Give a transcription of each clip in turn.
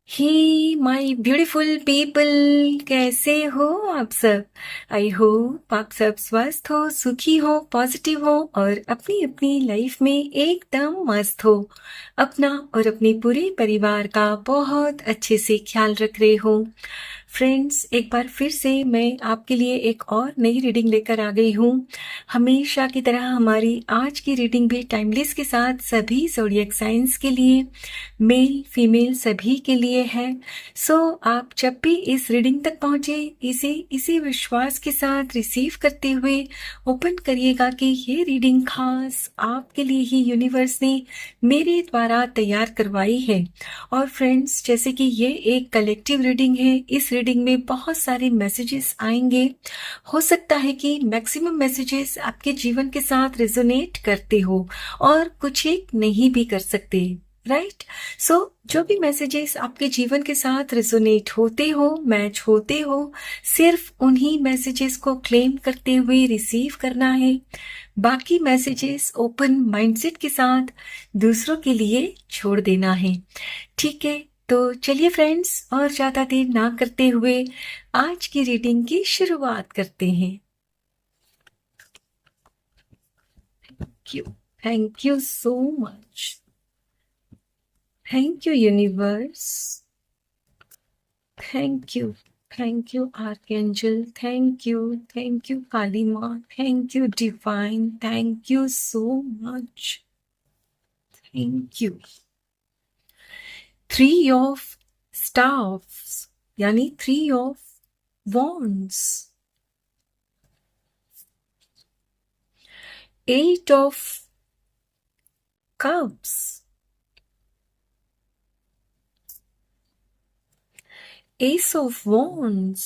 He my beautiful people, कैसे हो आप सब। आई होप आप सब स्वस्थ हो, सुखी हो, पॉजिटिव हो और अपनी अपनी लाइफ में एकदम मस्त हो। अपना और अपने पूरे परिवार का बहुत अच्छे से ख्याल रख रहे हो। फ्रेंड्स, एक बार फिर से मैं आपके लिए एक और नई रीडिंग लेकर आ गई हूँ। हमेशा की तरह हमारी आज की रीडिंग भी टाइमलेस के साथ सभी ज़ोडिएक साइंस के लिए, मेल फीमेल सभी के लिए है। सो आप जब भी इस रीडिंग तक पहुंचे, इसे इसी विश्वास के साथ रिसीव करते हुए ओपन करिएगा कि ये रीडिंग खास आपके लिए ही यूनिवर्स ने मेरे द्वारा तैयार करवाई है। और फ्रेंड्स, जैसे कि ये एक कलेक्टिव रीडिंग है, इस रीडिंग में बहुत सारे मैसेजेस आएंगे। हो सकता है कि मैक्सिमम मैसेजेस आपके जीवन के साथ रेजोनेट करते हो और कुछ एक नहीं भी कर सकते, राइट। सो जो भी मैसेजेस आपके जीवन के साथ रेजोनेट होते हो, मैच होते हो, सिर्फ उन्हीं मैसेजेस को क्लेम करते हुए रिसीव करना है। बाकी मैसेजेस ओपन माइंडसेट के साथ दूसरों के लिए छोड़ देना है, ठीक है। तो चलिए फ्रेंड्स, और ज्यादा देर ना करते हुए आज की रीडिंग की शुरुआत करते हैं। Thank you so much. Thank you universe. Thank you. Thank you archangel. Thank you Kali माँ। Thank you divine. Thank you so much. Thank you. 3 of staffs यानी 3 of wands, 8 of cups, ace of wands,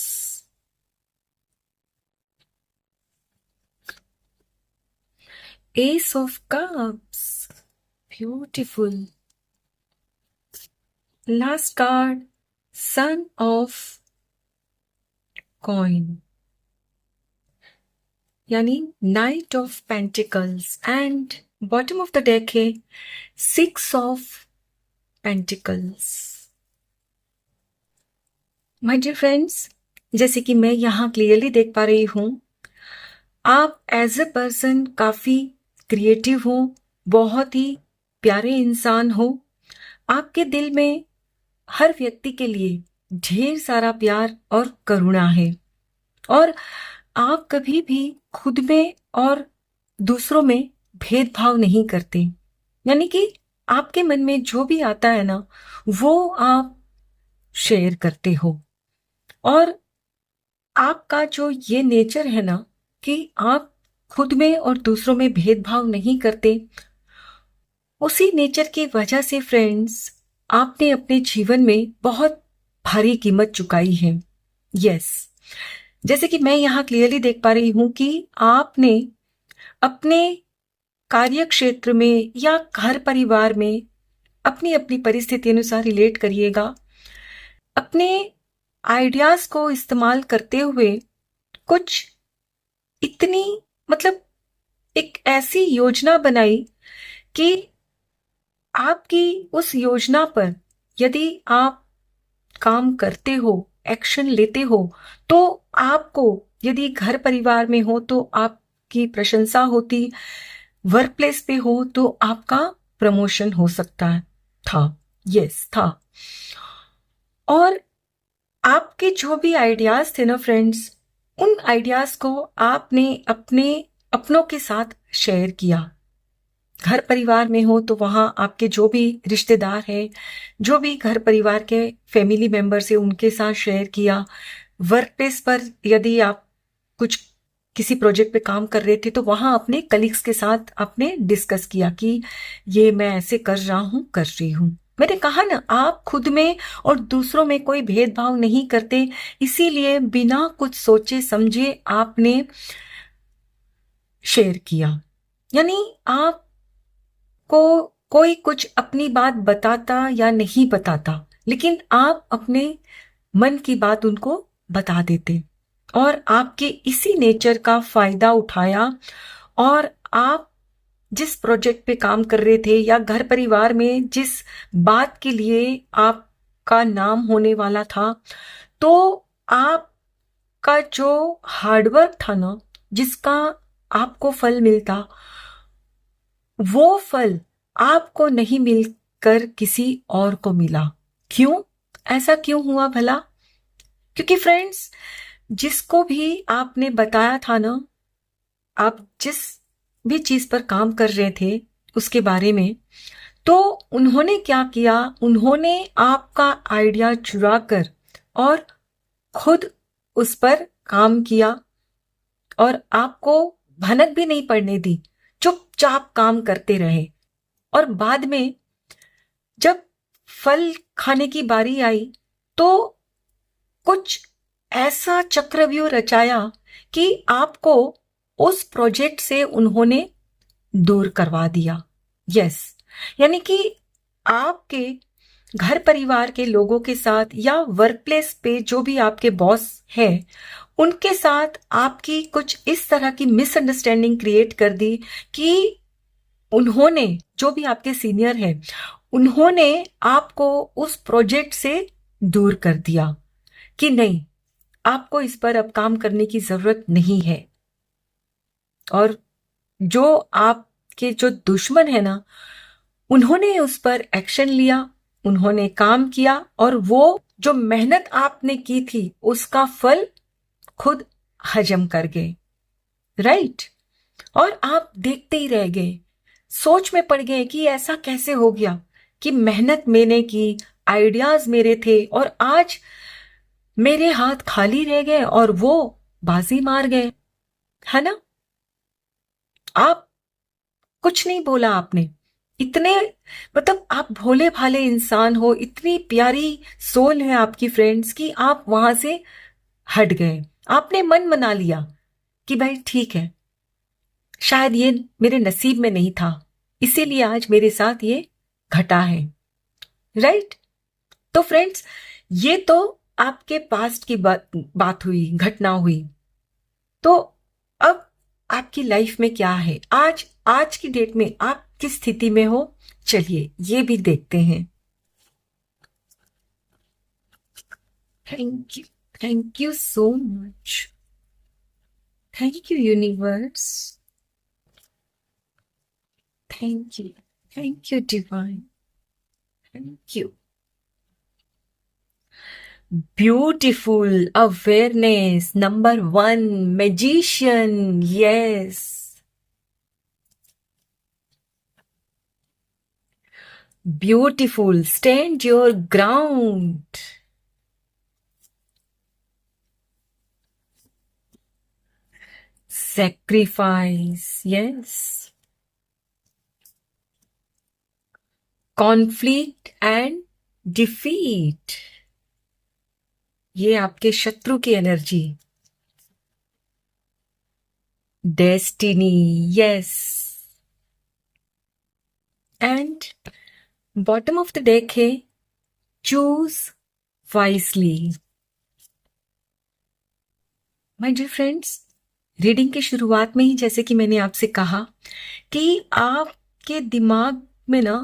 ace of cups, beautiful. Last card, son of coin यानी knight of pentacles and bottom of the deck है 6 of pentacles. My dear friends, जैसे कि मैं यहाँ clearly देख पा रही हूँ, आप एज ए पर्सन काफी क्रिएटिव हो, बहुत ही प्यारे इंसान हो। आपके दिल में हर व्यक्ति के लिए ढेर सारा प्यार और करुणा है और आप कभी भी खुद में और दूसरों में भेदभाव नहीं करते। यानी कि आपके मन में जो भी आता है ना, वो आप शेयर करते हो। और आपका जो ये नेचर है ना कि आप खुद में और दूसरों में भेदभाव नहीं करते, उसी नेचर की वजह से फ्रेंड्स, आपने अपने जीवन में बहुत भारी कीमत चुकाई है। यस, जैसे कि मैं यहाँ क्लियरली देख पा रही हूं कि आपने अपने कार्य क्षेत्र में या घर परिवार में अपनी अपनी परिस्थिति अनुसार रिलेट करिएगा, अपने आइडियाज को इस्तेमाल करते हुए कुछ इतनी मतलब एक ऐसी योजना बनाई कि आपकी उस योजना पर यदि आप काम करते हो, एक्शन लेते हो, तो आपको, यदि घर परिवार में हो तो आपकी प्रशंसा होती, वर्क प्लेस पे हो तो आपका प्रमोशन हो सकता था। यस, था। और आपके जो भी आइडियाज थे ना फ्रेंड्स, उन आइडियाज को आपने अपने अपनों के साथ शेयर किया। घर परिवार में हो तो वहां आपके जो भी रिश्तेदार हैं, जो भी घर परिवार के फैमिली मेंबर्स है, उनके साथ शेयर किया। वर्क प्लेस पर यदि आप कुछ किसी प्रोजेक्ट पे काम कर रहे थे तो वहां अपने कलीग्स के साथ आपने डिस्कस किया कि ये मैं ऐसे कर रही हूं। मैंने कहा ना, आप खुद में और दूसरों में कोई भेदभाव नहीं करते, इसीलिए बिना कुछ सोचे समझे आपने शेयर किया। यानी आप को कोई कुछ अपनी बात बताता या नहीं बताता, लेकिन आप अपने मन की बात उनको बता देते और आपके इसी नेचर का फायदा उठाया। और आप जिस प्रोजेक्ट पे काम कर रहे थे या घर परिवार में जिस बात के लिए आप का नाम होने वाला था, तो आपका जो हार्डवर्क था ना, जिसका आपको फल मिलता, वो फल आपको नहीं मिलकर किसी और को मिला। क्यों? ऐसा क्यों हुआ भला? क्योंकि फ्रेंड्स, जिसको भी आपने बताया था ना, आप जिस भी चीज पर काम कर रहे थे उसके बारे में, तो उन्होंने क्या किया, उन्होंने आपका आइडिया चुरा कर और खुद उस पर काम किया और आपको भनक भी नहीं पड़ने दी, चुपचाप काम करते रहे। और बाद में जब फल खाने की बारी आई, तो कुछ ऐसा चक्रव्यूह रचाया कि आपको उस प्रोजेक्ट से उन्होंने दूर करवा दिया। यस, यानी कि आपके घर परिवार के लोगों के साथ या वर्क प्लेस पे जो भी आपके बॉस है, उनके साथ आपकी कुछ इस तरह की मिसअंडरस्टैंडिंग क्रिएट कर दी कि उन्होंने, जो भी आपके सीनियर है, उन्होंने आपको उस प्रोजेक्ट से दूर कर दिया कि नहीं, आपको इस पर अब काम करने की जरूरत नहीं है। और जो आपके जो दुश्मन है ना, उन्होंने उस पर एक्शन लिया, उन्होंने काम किया और वो जो मेहनत आपने की थी उसका फल खुद हजम कर गए। राइट? और आप देखते ही रह गए, सोच में पड़ गए कि ऐसा कैसे हो गया कि मेहनत मैंने की, आइडियाज मेरे थे और आज मेरे हाथ खाली रह गए और वो बाजी मार गए। है ना? आप कुछ नहीं बोला आपने, इतने, मतलब आप भोले भाले इंसान हो, इतनी प्यारी सोल है आपकी फ्रेंड्स, कि आप वहां से हट गए। आपने मन बना लिया कि भाई ठीक है, शायद ये मेरे नसीब में नहीं था, इसीलिए आज मेरे साथ ये घटा है। राइट? तो फ्रेंड्स, ये तो आपके पास्ट की बात हुई, घटना हुई। तो अब आपकी लाइफ में क्या है, आज की डेट में आप किस स्थिति में हो, चलिए ये भी देखते हैं। Thank you so much. Thank you universe. Thank you divine. Thank you. Beautiful awareness number 1, magician. Yes, beautiful, stand your ground. Sacrifice, yes. Conflict and defeat, ये आपके शत्रु की energy. Destiny, yes. And bottom of the deck है choose wisely. My dear friends, reading की शुरुआत में ही जैसे कि मैंने आपसे कहा कि आपके दिमाग में ना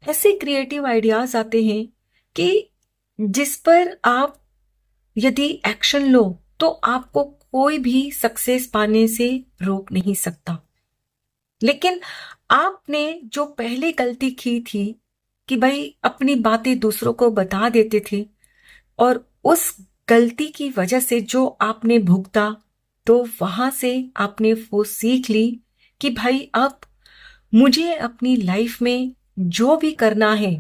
ऐसे क्रिएटिव आइडियाज आते हैं कि जिस पर आप यदि एक्शन लो तो आपको कोई भी सक्सेस पाने से रोक नहीं सकता। लेकिन आपने जो पहले गलती की थी कि भाई अपनी बातें दूसरों को बता देते थे, और उस गलती की वजह से जो आपने भुगता, तो वहां से आपने वो सीख ली कि भाई अब मुझे अपनी लाइफ में जो भी करना है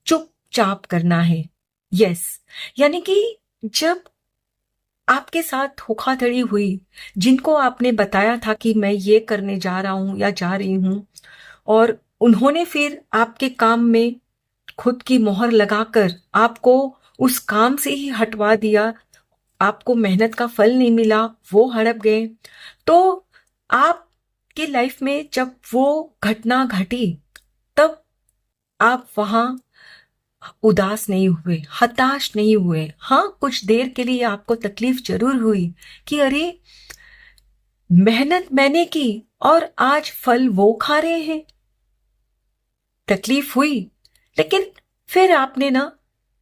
चुपचाप करना है। यस, यानी कि जब आपके साथ धोखाधड़ी हुई, जिनको आपने बताया था कि मैं ये करने जा रहा हूं या जा रही हूं, और उन्होंने फिर आपके काम में खुद की मोहर लगाकर आपको उस काम से ही हटवा दिया, आपको मेहनत का फल नहीं मिला, वो हड़प गए, तो आपकी लाइफ में जब वो घटना घटी, तब आप वहां उदास नहीं हुए, हताश नहीं हुए। हाँ, कुछ देर के लिए आपको तकलीफ जरूर हुई कि अरे मेहनत मैंने की और आज फल वो खा रहे हैं। तकलीफ हुई, लेकिन फिर आपने ना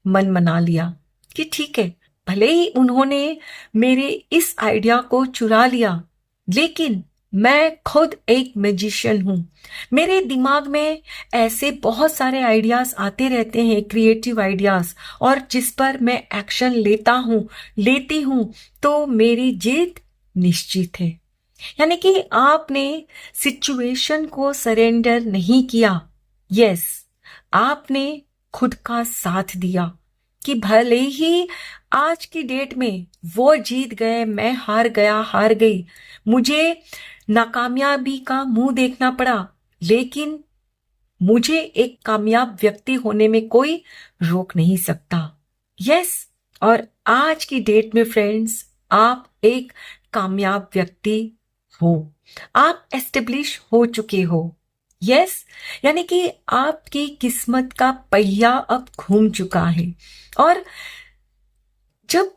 मन मना लिया कि ठीक है, भले ही उन्होंने मेरे इस आइडिया को चुरा लिया, लेकिन मैं खुद एक मैजिशियन हूं। मेरे दिमाग में ऐसे बहुत सारे आइडियाज आते रहते हैं, क्रिएटिव आइडियाज, और जिस पर मैं एक्शन लेती हूं, तो मेरी जीत निश्चित है। यानी कि आपने सिचुएशन को सरेंडर नहीं किया। यस, आपने खुद का साथ दिया कि भले ही आज की डेट में वो जीत गए, मैं हार गई, मुझे नाकामयाबी का मुंह देखना पड़ा, लेकिन मुझे एक कामयाब व्यक्ति होने में कोई रोक नहीं सकता। यस, और आज की डेट में फ्रेंड्स, आप एक कामयाब व्यक्ति हो, आप एस्टेब्लिश हो चुके हो। यस, यानी कि आपकी किस्मत का पहिया अब घूम चुका है। और जब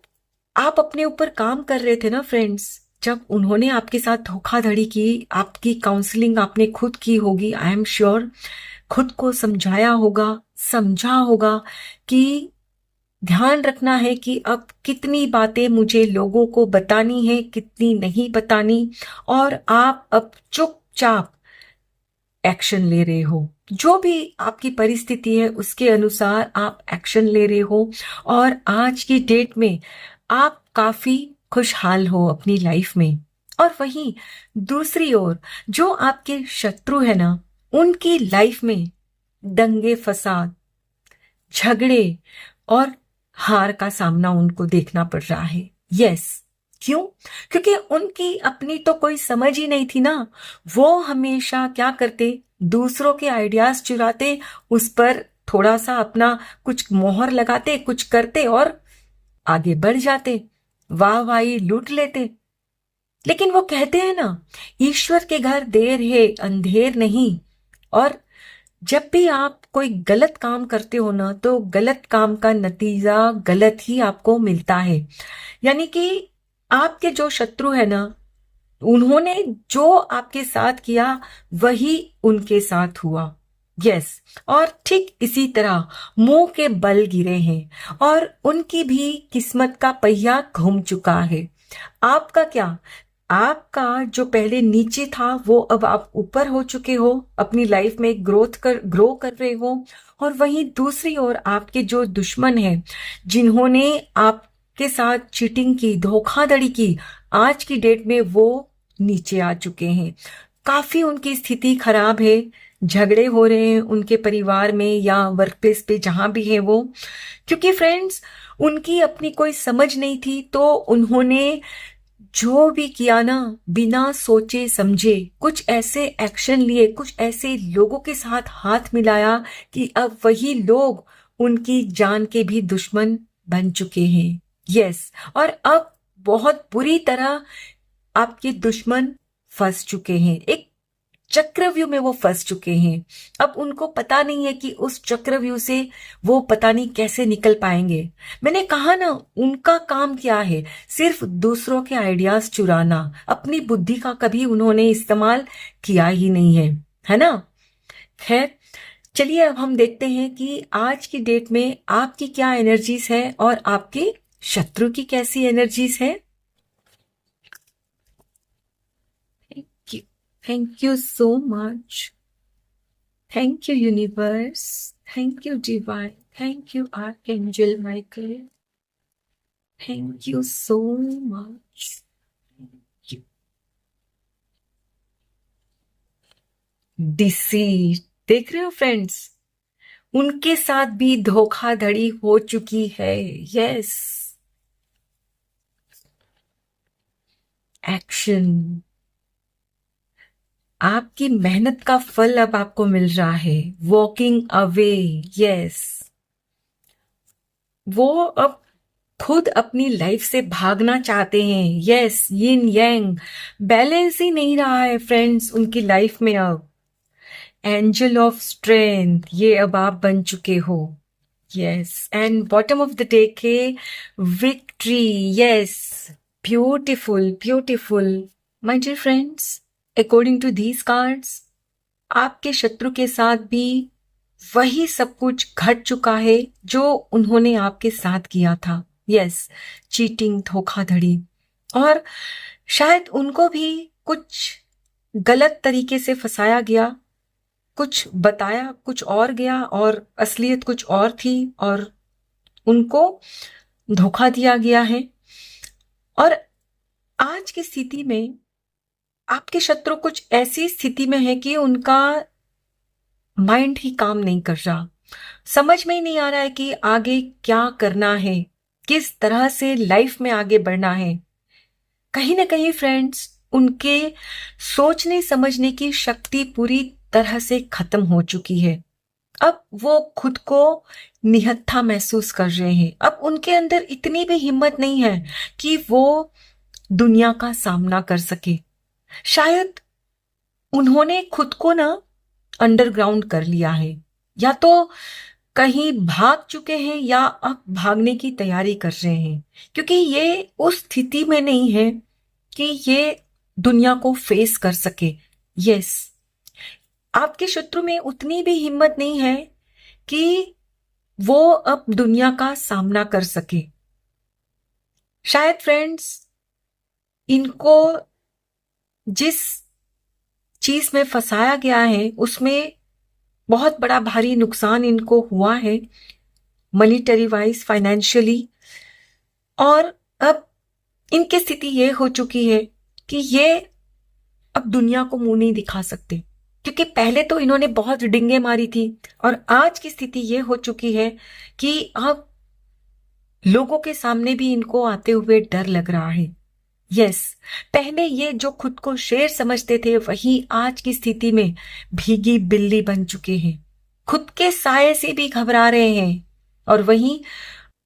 आप अपने ऊपर काम कर रहे थे ना फ्रेंड्स, जब उन्होंने आपके साथ धोखाधड़ी की, आपकी काउंसलिंग आपने खुद की होगी, आई एम श्योर, खुद को समझा होगा कि ध्यान रखना है कि अब कितनी बातें मुझे लोगों को बतानी है, कितनी नहीं बतानी, और आप अब चुपचाप एक्शन ले रहे हो। जो भी आपकी परिस्थिति है उसके अनुसार आप एक्शन ले रहे हो, और आज की डेट में आप काफी खुशहाल हो अपनी लाइफ में। और वहीं दूसरी ओर जो आपके शत्रु है ना, उनकी लाइफ में दंगे फसाद, झगड़े और हार का सामना उनको देखना पड़ रहा है। यस, क्यों? क्योंकि उनकी अपनी तो कोई समझ ही नहीं थी ना। वो हमेशा क्या करते, दूसरों के आइडियाज चुराते, उस पर थोड़ा सा अपना कुछ मोहर लगाते, कुछ करते और आगे बढ़ जाते, वाहवाही लूट लेते। लेकिन वो कहते हैं ना, ईश्वर के घर देर है अंधेर नहीं। और जब भी आप कोई गलत काम करते हो ना, तो गलत काम का नतीजा गलत ही आपको मिलता है। यानी कि आपके जो शत्रु है ना, उन्होंने जो आपके साथ किया वही उनके साथ हुआ। यस, और ठीक इसी तरह मुंह के बल गिरे हैं और उनकी भी किस्मत का पहिया घूम चुका है। आपका क्या? आपका जो पहले नीचे था वो अब आप ऊपर हो चुके हो, अपनी लाइफ में ग्रो कर रहे हो। और वहीं दूसरी ओर आपके जो दुश्मन हैं, जिन्होंने आपके साथ चीटिंग की, धोखाधड़ी की, आज की डेट में वो नीचे आ चुके हैं। काफी उनकी स्थिति खराब है, झगड़े हो रहे हैं उनके परिवार में या वर्क प्लेस पे, जहां भी है वो। क्योंकि फ्रेंड्स, उनकी अपनी कोई समझ नहीं थी, तो उन्होंने जो भी किया ना, बिना सोचे समझे कुछ ऐसे एक्शन लिए, कुछ ऐसे लोगों के साथ हाथ मिलाया कि अब वही लोग उनकी जान के भी दुश्मन बन चुके हैं। यस, और अब बहुत बुरी तरह आपके दुश्मन फंस चुके हैं, एक चक्रव्यूह में वो फंस चुके हैं। अब उनको पता नहीं है कि उस चक्रव्यूह से वो पता नहीं कैसे निकल पाएंगे। मैंने कहा ना, उनका काम क्या है? सिर्फ दूसरों के आइडियाज चुराना, अपनी बुद्धि का कभी उन्होंने इस्तेमाल किया ही नहीं है ना। खैर, चलिए अब हम देखते हैं कि आज की डेट में आपकी क्या एनर्जीज है और आपके शत्रु की कैसी एनर्जीज है। Thank you so much. Thank you, universe. Thank you, divine. Thank you, Archangel Michael. Thank you so much. Thank you. Deceit. देख रहे हो फ्रेंड्स, उनके साथ भी धोखाधड़ी हो चुकी है। यस, एक्शन, आपकी मेहनत का फल अब आपको मिल रहा है। वॉकिंग अवे, यस, वो अब खुद अपनी लाइफ से भागना चाहते हैं। यस, यिन यांग बैलेंस ही नहीं रहा है फ्रेंड्स उनकी लाइफ में। अब एंजल ऑफ स्ट्रेंथ, ये अब आप बन चुके हो। Yes, and bottom of the deck है victory. Yes, beautiful beautiful my dear friends, according to these cards, आपके शत्रु के साथ भी वही सब कुछ घट चुका है जो उन्होंने आपके साथ किया था। यस, चीटिंग, धोखाधड़ी। और शायद उनको भी कुछ गलत तरीके से फंसाया गया, कुछ बताया कुछ और गया और असलियत कुछ और थी, और उनको धोखा दिया गया है। और आज की स्थिति में आपके शत्रु कुछ ऐसी स्थिति में है कि उनका माइंड ही काम नहीं कर रहा, समझ में ही नहीं आ रहा है कि आगे क्या करना है, किस तरह से लाइफ में आगे बढ़ना है। कहीं ना कहीं फ्रेंड्स, उनके सोचने समझने की शक्ति पूरी तरह से खत्म हो चुकी है। अब वो खुद को निहत्था महसूस कर रहे हैं। अब उनके अंदर इतनी भी हिम्मत नहीं है कि वो दुनिया का सामना कर सके। शायद उन्होंने खुद को ना अंडरग्राउंड कर लिया है, या तो कहीं भाग चुके हैं या अब भागने की तैयारी कर रहे हैं, क्योंकि ये उस स्थिति में नहीं है कि ये दुनिया को फेस कर सके। यस, आपके शत्रु में उतनी भी हिम्मत नहीं है कि वो अब दुनिया का सामना कर सके। शायद फ्रेंड्स, इनको जिस चीज में फंसाया गया है उसमें बहुत बड़ा भारी नुकसान इनको हुआ है, मनीटरी वाइज, फाइनेंशियली। और अब इनकी स्थिति ये हो चुकी है कि ये अब दुनिया को मुंह नहीं दिखा सकते, क्योंकि पहले तो इन्होंने बहुत डिंगे मारी थी, और आज की स्थिति ये हो चुकी है कि अब लोगों के सामने भी इनको आते हुए डर लग रहा है। यस, पहले ये जो खुद को शेर समझते थे वही आज की स्थिति में भीगी बिल्ली बन चुके हैं, खुद के साये से भी घबरा रहे हैं। और वहीं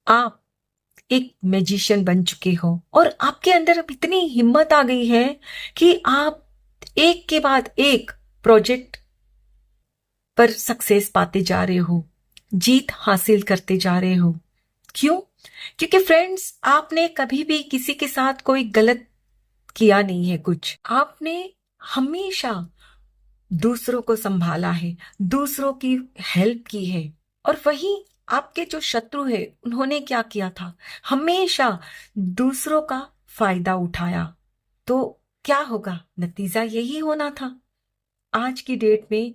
आप एक मैजिशियन बन चुके हो, और आपके अंदर अब इतनी हिम्मत आ गई है कि आप एक के बाद एक प्रोजेक्ट पर सक्सेस पाते जा रहे हो, जीत हासिल करते जा रहे हो। क्यों? क्योंकि फ्रेंड्स, आपने कभी भी किसी के साथ कोई गलत किया नहीं है। कुछ आपने हमेशा दूसरों को संभाला है, दूसरों की हेल्प की है। और वही आपके जो शत्रु है, उन्होंने क्या किया था? हमेशा दूसरों का फायदा उठाया। तो क्या होगा? नतीजा यही होना था। आज की डेट में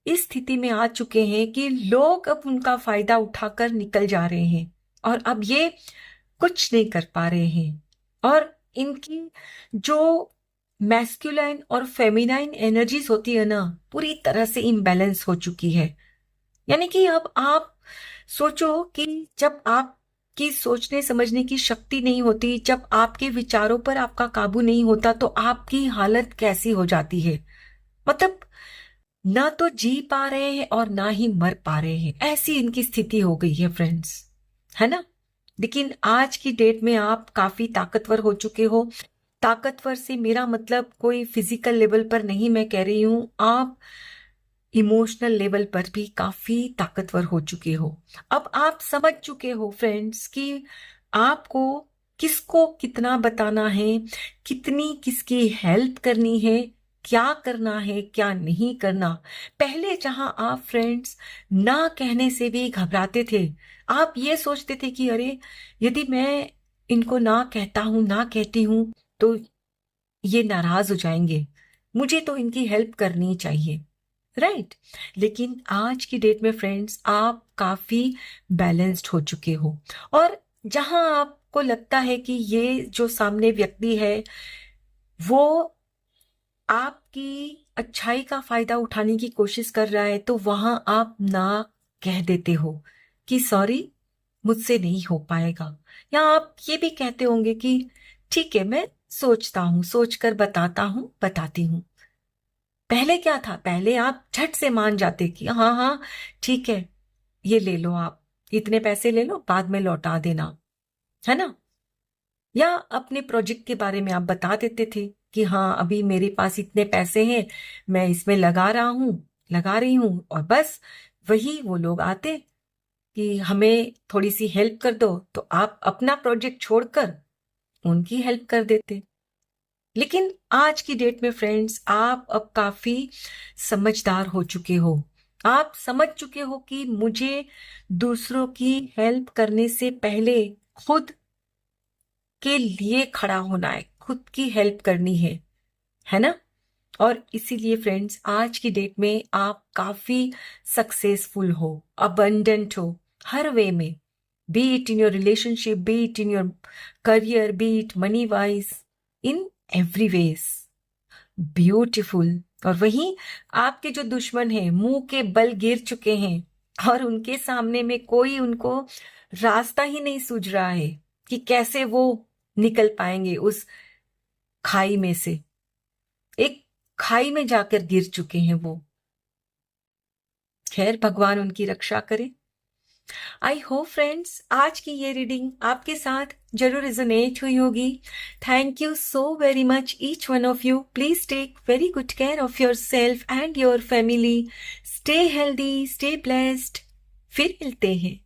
इस स्थिति में आ चुके हैं कि लोग अब उनका फायदा उठाकर निकल जा रहे हैं, और अब ये कुछ नहीं कर पा रहे हैं। और इनकी जो मैस्कुलाइन और फेमिनाइन एनर्जीज होती है ना, पूरी तरह से इम्बैलेंस हो चुकी है। यानी कि अब आप सोचो कि जब आपकी सोचने समझने की शक्ति नहीं होती, जब आपके विचारों पर आपका काबू नहीं होता, तो आपकी हालत कैसी हो जाती है। मतलब ना तो जी पा रहे हैं और ना ही मर पा रहे हैं, ऐसी इनकी स्थिति हो गई है फ्रेंड्स, है ना। लेकिन आज की डेट में आप काफी ताकतवर हो चुके हो। ताकतवर से मेरा मतलब कोई फिजिकल लेवल पर नहीं मैं कह रही हूं, आप इमोशनल लेवल पर भी काफी ताकतवर हो चुके हो। अब आप समझ चुके हो फ्रेंड्स कि आपको किसको कितना बताना है, कितनी किसकी हेल्प करनी है, क्या करना है क्या नहीं करना। पहले जहां आप फ्रेंड्स ना कहने से भी घबराते थे, आप ये सोचते थे कि अरे यदि मैं इनको ना कहता हूं, ना कहती हूं, तो ये नाराज हो जाएंगे, मुझे तो इनकी हेल्प करनी चाहिए, राइट। लेकिन आज की डेट में फ्रेंड्स, आप काफी बैलेंस्ड हो चुके हो। और जहां आपको लगता है कि ये जो सामने व्यक्ति है वो आपकी अच्छाई का फायदा उठाने की कोशिश कर रहा है, तो वहां आप ना कह देते हो कि सॉरी, मुझसे नहीं हो पाएगा। या आप ये भी कहते होंगे कि ठीक है, मैं सोचता हूं, सोचकर बताता हूं, बताती हूं। पहले क्या था? पहले आप झट से मान जाते कि हाँ हाँ ठीक है, ये ले लो, आप इतने पैसे ले लो, बाद में लौटा देना, है ना। या अपने प्रोजेक्ट के बारे में आप बता देते थे कि हाँ अभी मेरे पास इतने पैसे हैं, मैं इसमें लगा रहा हूं, लगा रही हूं, और बस वही वो लोग आते कि हमें थोड़ी सी हेल्प कर दो, तो आप अपना प्रोजेक्ट छोड़कर उनकी हेल्प कर देते। लेकिन आज की डेट में फ्रेंड्स, आप अब काफी समझदार हो चुके हो। आप समझ चुके हो कि मुझे दूसरों की हेल्प करने से पहले खुद के लिए खड़ा होना है, खुद की हेल्प करनी है ना? और इसीलिए फ्रेंड्स, आज की डेट में आप काफी सक्सेसफुल हो, अबंडेंट हो हर वे में, be it in your relationship, be it in your career, be it money wise, in every ways beautiful. और वहीं आपके जो दुश्मन हैं मुंह के बल गिर चुके हैं और उनके सामने में कोई उनको रास्ता ही नहीं सूझ रहा है कि कैसे वो निकल पाएंगे उस खाई में से। एक खाई में जाकर गिर चुके हैं वो। खैर, भगवान उनकी रक्षा करे। आई होप फ्रेंड्स, आज की ये रीडिंग आपके साथ जरूर रिजोनेट हुई होगी। Thank you so very much each one of you. Please take very good care of your self and your family. Stay healthy, stay blessed. फिर मिलते हैं।